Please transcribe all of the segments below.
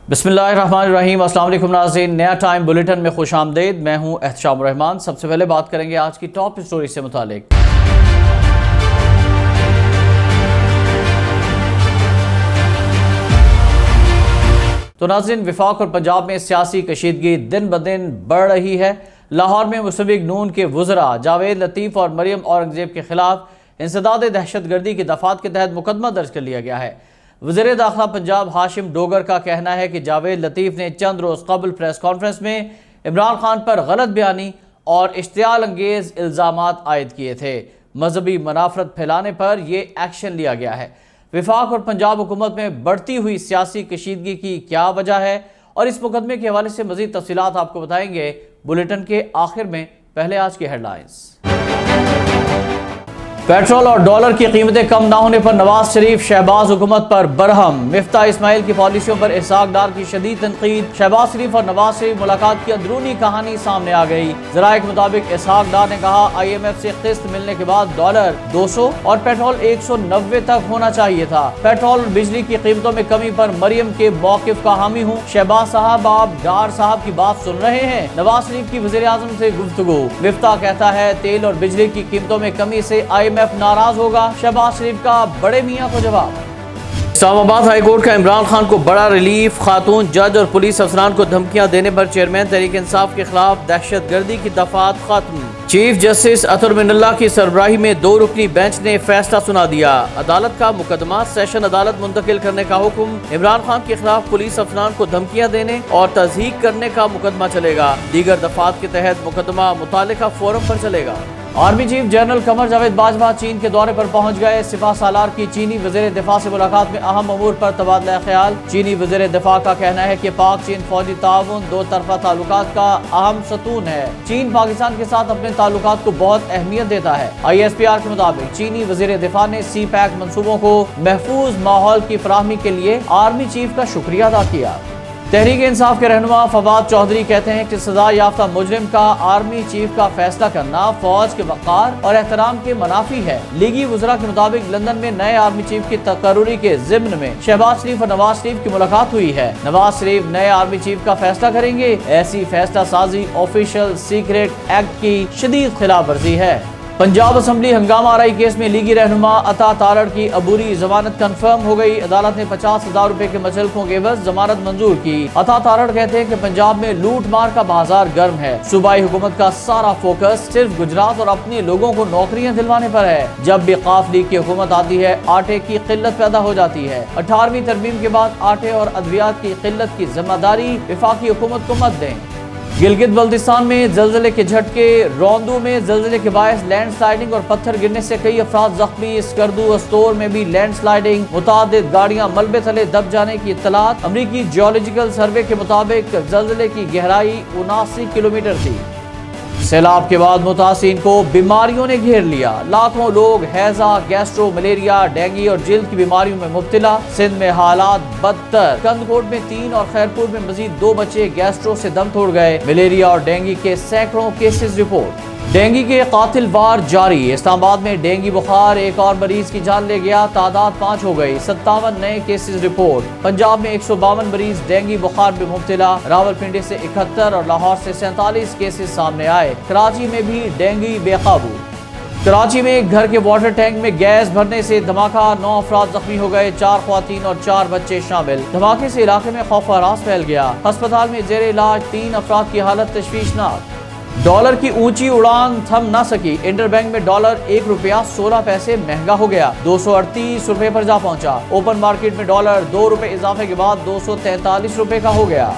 बिस्मिल्लाहिर्रहमानिर्रहीम। अस्सलाम वालेकुम नाज़रीन, नया टाइम बुलेटिन में खुश आमदीद। मैं हूँ एहतशाम रहमान। सबसे पहले बात करेंगे आज की टॉप स्टोरी से मुतालिक। तो नाज़रीन, वफाक और पंजाब में सियासी कशीदगी दिन ब दिन बढ़ रही है। लाहौर में मुस्लिम लीग नून के वज़रा जावेद लतीफ़ और मरियम औरंगज़ेब के खिलाफ इंसदाद दहशतगर्दी की दफ़ात के तहत मुकदमा दर्ज कर लिया गया है। वज़ीर दाखिला पंजाब हाशिम डोगर का कहना है कि जावेद लतीफ़ ने चंद रोज़ कबल प्रेस कॉन्फ्रेंस में इमरान खान पर गलत बयानी और इश्तियाल अंगेज़ इल्ज़ामात आयद किए थे। मजहबी मनाफरत फैलाने पर यह एक्शन लिया गया है। वफाक और पंजाब हुकूमत में बढ़ती हुई सियासी कशीदगी की क्या वजह है और इस मुकदमे के हवाले से मज़ीद तफसीलात आपको बताएंगे बुलेटिन के आखिर में। पहले आज की हेडलाइंस। पेट्रोल और डॉलर की कीमतें कम ना होने पर नवाज शरीफ शहबाज हुकूमत पर बरहम। मिफ्ता इस्माइल की पॉलिसियों पर इसहाक डार की शदीद तनकीद। शहबाज शरीफ और नवाज शरीफ मुलाकात की अंदरूनी कहानी सामने आ गई। ज़राए के मुताबिक इसहाक डार ने कहा IMF से किस्त मिलने के बाद डॉलर 200 और पेट्रोल 190 तक होना चाहिए था। पेट्रोल और बिजली की कीमतों में कमी पर मरियम के मौक़िफ़ का हामी हूँ। शहबाज साहब, आप डार साहब की बात सुन रहे हैं? नवाज शरीफ की वज़ीर आज़म से गुफ्तगू। मिफ्ता कहता है तेल और बिजली की कीमतों में कमी से IMF नाराज होगा। शहबाज शरीफ का बड़े मियां को जवाब। इस्लामाबाद हाई कोर्ट का इमरान खान को बड़ा रिलीफ। खातून जज और पुलिस अफसरान को धमकियां देने पर चेयरमैन तहरीक इंसाफ के खिलाफ दहशतगर्दी की दफात खत्म। चीफ जस्टिस अतर मिनल्ला की सरबराही में 2 रुकनी बेंच ने फैसला सुना दिया। अदालत का मुकदमा सेशन अदालत मुंतकिल करने का हुक्म। इमरान खान के खिलाफ पुलिस अफसरान को धमकियां देने और तज़हीक करने का मुकदमा चलेगा। दीगर दफात के तहत मुकदमा मुतालिका फोरम पर चलेगा। Army chief general Qamar Javed Bajwa चीन के दौरे पर पहुंच गए। सिपा सालार की चीनी वज़ीर दिफा से मुलाकात में अहम अमूर पर तबादला ख्याल। चीनी वज़ीर दिफा का कहना है कि पाक चीन फौजी ताउन 2 तरफा ताल्लुकात का अहम सतून है। चीन पाकिस्तान के साथ अपने ताल्लुकात को बहुत अहमियत देता है। ISPR के मुताबिक चीनी वज़ीर दिफा ने CPAC मंसूबों को महफूज माहौल की फराहमी के लिए आर्मी चीफ का शुक्रिया अदा किया। तहरीक इंसाफ के रहनुमा फवाद चौधरी कहते हैं कि सजा याफ्ता मुजरिम का आर्मी चीफ का फैसला करना फौज के वक़ार और एहतराम के मुनाफी है। लीगी वज़रा के मुताबिक लंदन में नए आर्मी चीफ की तकर्रुरी के ज़िम्न में शहबाज शरीफ और नवाज शरीफ की मुलाकात हुई है। नवाज शरीफ नए आर्मी चीफ का फैसला करेंगे। ऐसी फैसला साजी ऑफिशियल सीक्रेट एक्ट की शदीद खिलाफ वर्जी है। पंजाब असम्बली हंगामा आराई केस में लीगी रहनुमा अता तारड़ की अबूरी जमानत कंफर्म हो गई। अदालत ने 50,000 रुपए के मचलकों के एवज जमानत मंजूर की। अता तारड़ कहते हैं कि पंजाब में लूट मार का बाजार गर्म है। सूबाई हुकूमत का सारा फोकस सिर्फ गुजरात और अपने लोगों को नौकरियां दिलवाने पर है। जब भी काफ लीग की हुकूमत आती है आटे की किल्लत पैदा हो जाती है। 18वीं तरमीम के बाद आटे और अद्वियात की किल्लत की जिम्मेदारी वफाकी हुकूमत को मत दें। गिलगित बल्तिस्तान में जल्जले के झटके। रौंदू में जल्जले के बायस लैंड स्लाइडिंग और पत्थर गिरने से कई अफराद जख्मी। स्कर्दू अस्तोर में भी लैंड स्लाइडिंग, मुतादिद गाड़ियां मलबे तले दब जाने की इत्तलात। अमरीकी जियोलॉजिकल सर्वे के मुताबिक जल्जले की गहराई 79 किलोमीटर थी। सैलाब के बाद मुतासिन को बीमारियों ने घेर लिया। लाखों लोग हैजा, गैस्ट्रो, मलेरिया, डेंगू और जिल्द की बीमारियों में मुब्तला। सिंध में हालात बदतर। कंदकोट में 3 और खैरपुर में मजीद 2 बच्चे गैस्ट्रो से दम तोड़ गए। मलेरिया और डेंगू के सैकड़ों केसेस रिपोर्ट। डेंगू के कातिल वार जारी। इस्लामाबाद में डेंगू बुखार एक और मरीज की जान ले गया। तादाद 5 हो गई। 57 नए केसेस रिपोर्ट। पंजाब में 152 मरीज डेंगू बुखार में मुब्तला। रावलपिंडी से 71 और लाहौर से 47 केसेस सामने आए। कराची में भी डेंगू बेकाबू। कराची में एक घर के वाटर टैंक में गैस भरने से धमाका। 9 अफराद जख्मी हो गए। 4 ख्वातीन और 4 बच्चे शामिल। धमाके से इलाके में खौफ हरास फैल गया। अस्पताल में जेर इलाज 3 अफराद की हालत तशवीशनाक। डॉलर की ऊंची उड़ान थम न सकी। इंटरबैंक में डॉलर 1 रुपया 16 पैसे महंगा हो गया। 238 रुपए पर जा पहुंचा। ओपन मार्केट में डॉलर 2 रुपए इजाफे के बाद 243 रुपए का हो गया।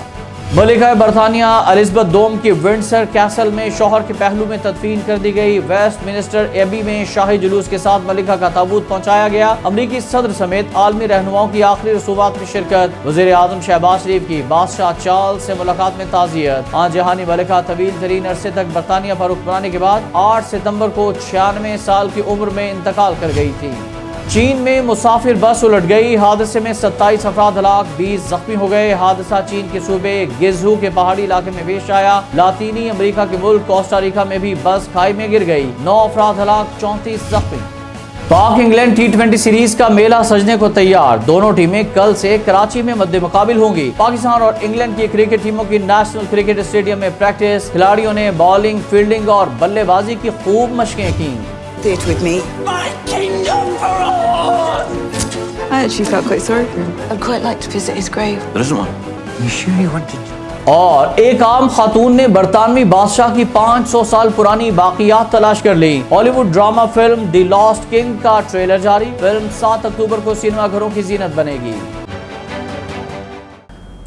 मलिका बरतानिया एलिज़ाबेथ दोम की विंडसर कैसल में शौहर के पहलू में तदफीन कर दी गई। वेस्ट मिनिस्टर एबी में शाही जुलूस के साथ मलिका का ताबूत पहुंचाया गया। अमरीकी सदर समेत आलमी रहनुमाओं की आखिरी रसूमात में शिरकत। वज़ीर आज़म शहबाज शरीफ की बादशाह चार्ल्स से मुलाकात में ताज़ियत। आन जहानी मलिका तवील तरीन अरसे तक बरतानिया पर हुक्मरानी के बाद 8 सितम्बर को 96 साल की उम्र में इंतकाल कर गई थी। चीन में मुसाफिर बस उलट गई। हादसे में 27 अफराद हलाक, 20 जख्मी हो गए। हादसा चीन के सूबे गिजहू के पहाड़ी इलाके में पेश आया। लातीनी अमेरिका के मुल्क कोस्टा रिका में भी बस खाई में गिर गई। 9 अफराद हलाक, 34 जख्मी। पाक इंग्लैंड T20 सीरीज का मेला सजने को तैयार। दोनों टीमें कल से कराची में मद्दे मुकाबिल होंगी। पाकिस्तान और इंग्लैंड की क्रिकेट टीमों की नेशनल क्रिकेट स्टेडियम में प्रैक्टिस। खिलाड़ियों ने बॉलिंग, फील्डिंग और बल्लेबाजी की खूब मशकें की। I actually felt quite sorry for him. I'd quite like to visit his grave. There isn't one. You sure you wanted to? और एक आम खातून ने बरतानवी बादशाह की 500 साल पुरानी बाकियात तलाश कर ली। Hollywood drama film the lost king का ट्रेलर जारी। फिल्म 7 अक्टूबर को सिनेमा घरों की जीनत बनेगी।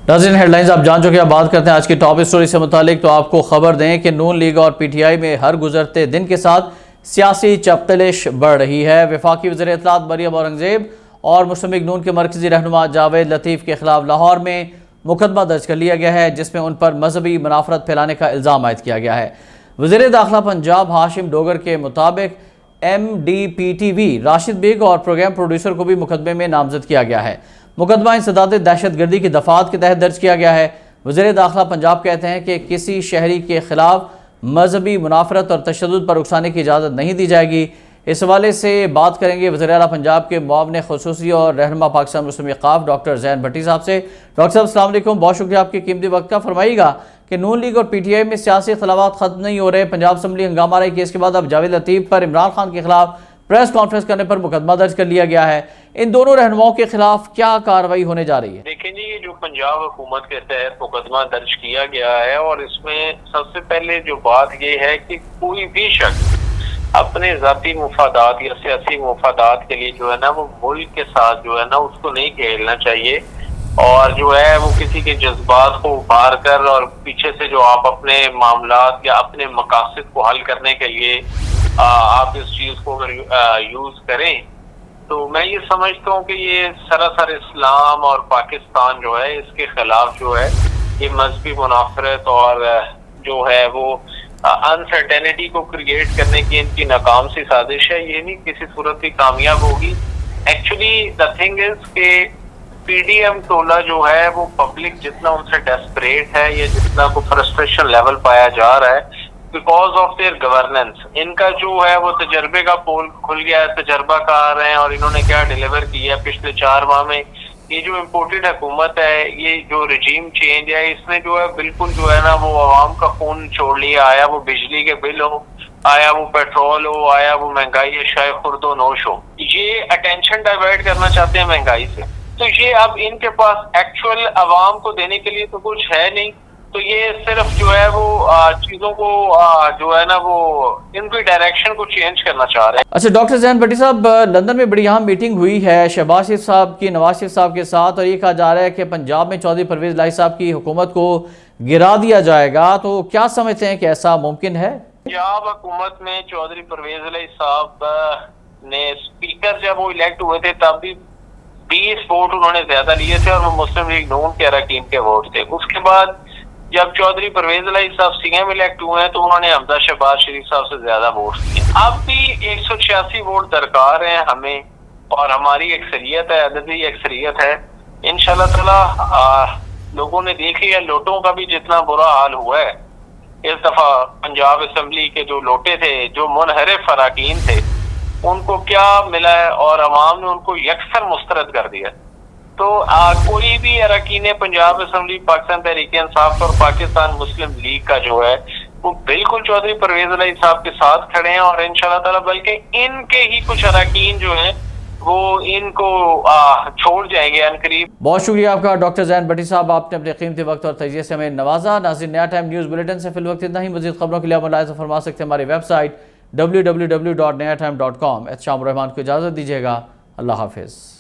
नाज़रीन, हेडलाइंस आप जान चुके हैं। बात करते हैं आज की टॉप स्टोरी से मुतालिक। तो आपको खबर दें कि नून लीग और PTI में हर गुजरते दिन के साथ सियासी चपतलिश बढ़ रही है। वफाकी वज़ीर इत्तलात मरियम औरंगज़ेब और मुस्लिम लीग नून के मरकजी रहनुमा जावेद लतीफ़ के खिलाफ लाहौर में मुकदमा दर्ज कर लिया गया है, जिसमें उन पर मजहबी मुनाफरत फैलाने का इल्ज़ाम आयद किया गया है। वज़ीर दाखिला पंजाब हाशिम डोगर के मुताबिक MDPTV राशिद बेग और प्रोग्राम प्रोड्यूसर को भी मुकदमे में नामजद किया गया है। मुकदमा इंसदाद दहशतगर्दी की दफ़ात के तहत दर्ज किया गया है। वज़ीर दाखिला पंजाब कहते हैं कि किसी शहरी के खिलाफ मजहबी मुनाफरत और तशद्दुद पर उकसाने की इजाज़त नहीं दी जाएगी। इस हवाले से बात करेंगे वज़ीर आला पंजाब के मुआविन ख़ुसूसी और रहनुमा पाकिस्तान मुस्लिम इक़ाफ़ डॉक्टर ज़ैन भट्टी साहब से। डॉक्टर साहब अस्सलाम वालेकुम, बहुत शुक्रिया आपके कीमती वक्त का। फरमाइएगा कि नून लीग और PTI में सियासी इख्तिलाफ़ात ख़त्म नहीं हो रहे। पंजाब असम्बली हंगामा रही केस के बाद अब जावेद लतीफ़ पर इमरान खान के खिलाफ प्रेस कॉन्फ्रेंस करने पर मुकदमा दर्ज कर लिया गया है। इन दोनों रहनुमाओं के खिलाफ क्या कार्रवाई होने जा रही है? देखें जी, ये जो पंजाब हुकूमत के तहत मुकदमा दर्ज किया गया है, और इसमें सबसे पहले जो बात ये है कि कोई भी शख्स अपने ज़ाती मुफादात या सियासी मुफादात के लिए जो है ना वो मुल्क के साथ जो है ना उसको नहीं खेलना चाहिए, और जो है वो किसी के जज्बात को उभार कर और पीछे से जो आप अपने मामलात या अपने मकासद को हल करने के लिए आप इस चीज़ को अगर यूज़ करें, तो मैं ये समझता हूँ कि ये सरासर इस्लाम और पाकिस्तान जो है इसके खिलाफ जो है ये मजहबी मुनाफरत और जो है वो अनसर्टेनिटी को क्रिएट करने की इनकी नाकाम सी साजिश है। ये नहीं किसी सूरत की कामयाब होगी। एक्चुअली द थिंग इज के PDM टोला जो है वो पब्लिक जितना उनसे डेस्परेट है या जितना को फ्रस्ट्रेशन लेवल पाया जा रहा है बिकॉज ऑफ देयर गवर्नेंस, इनका जो है वो तजर्बे का पोल खुल गया है, तजर्बाकार हैं और इन्होंने क्या डिलीवर किया पिछले 4 माह में। ये जो इम्पोर्टेड हुकूमत है, ये जो रजीम चेंज है, इसने जो है बिल्कुल जो है ना वो आवाम का खून छोड़ लिया। आया वो बिजली के बिल हो, आया वो पेट्रोल हो, आया वो महंगाई अशाए खुर्दो नोश हो, ये अटेंशन डाइवर्ट करना चाहते हैं महंगाई से। तो ये अब इनके पास एक्चुअल आवाम को देने के लिए तो कुछ है नहीं, तो ये सिर्फ जो है वो चीजों को जो है ना वो इनकी डायरेक्शन को चेंज करना चाह रहे हैं। अच्छा डॉक्टर ज़ैन भट्टी साहब, लंदन में बड़ी अहम मीटिंग हुई है शहबाज शरीफ साहब की नवाज शरीफ साहब के साथ, और ये कहा जा रहा है कि पंजाब में चौधरी परवेज इलाही साहब की हुकूमत को गिरा दिया जाएगा। तो क्या समझते हैं कि ऐसा मुमकिन है? पंजाब हुकूमत में चौधरी परवेज इलाही साहब ने स्पीकर जब वो इलेक्ट हुए थे तब भी 20 वोट उन्होंने ज्यादा लिए थे और वो मुस्लिम लीग नून के अरकान के वोट थे। उसके बाद जब चौधरी परवेज इलाही साहब CM इलेक्ट हुए हैं तो उन्होंने हमजा शहबाज शरीफ साहब से ज्यादा वोट दिए। अब भी 186 वोट दरकार हैं हमें, और हमारी अक्सरियत है, अददी अक्सरियत है। इंशाल्लाह ताला लोगों ने देख लिया लोटों का भी जितना बुरा हाल हुआ है इस दफा पंजाब असम्बली के जो लोटे थे, जो मुनहरिफ अरकान थे, उनको क्या मिला है और अवाम ने उनको यकसर मुस्तरद कर दिया। तो कोई भी अरकान पंजाब असम्बली, पाकिस्तान तहरीक इंसाफ और पाकिस्तान मुस्लिम लीग का जो है वो बिल्कुल चौधरी परवेज इलाही साहब के साथ खड़े हैं, और इंशाल्लाह ताला बल्कि इनके ही कुछ अरकान जो है वो इनको छोड़ जाएंगे अनकरीब। बहुत शुक्रिया आपका डॉक्टर ज़ैन भट्टी साहब, आपने अपने कीमती वक्त और तजज़िये से हमें नवाजा। नाज़रीन, नया टाइम न्यूज़ बुलेटिन से फिल वक्त इतना ही। मज़ीद खबरों के लिए आप मुलाहिज़ा फरमा सकते हैं हमारी वेबसाइट www.nayatime.com। शाम रहमान को इजाज़त दीजिएगा। अल्लाह हाफिज़।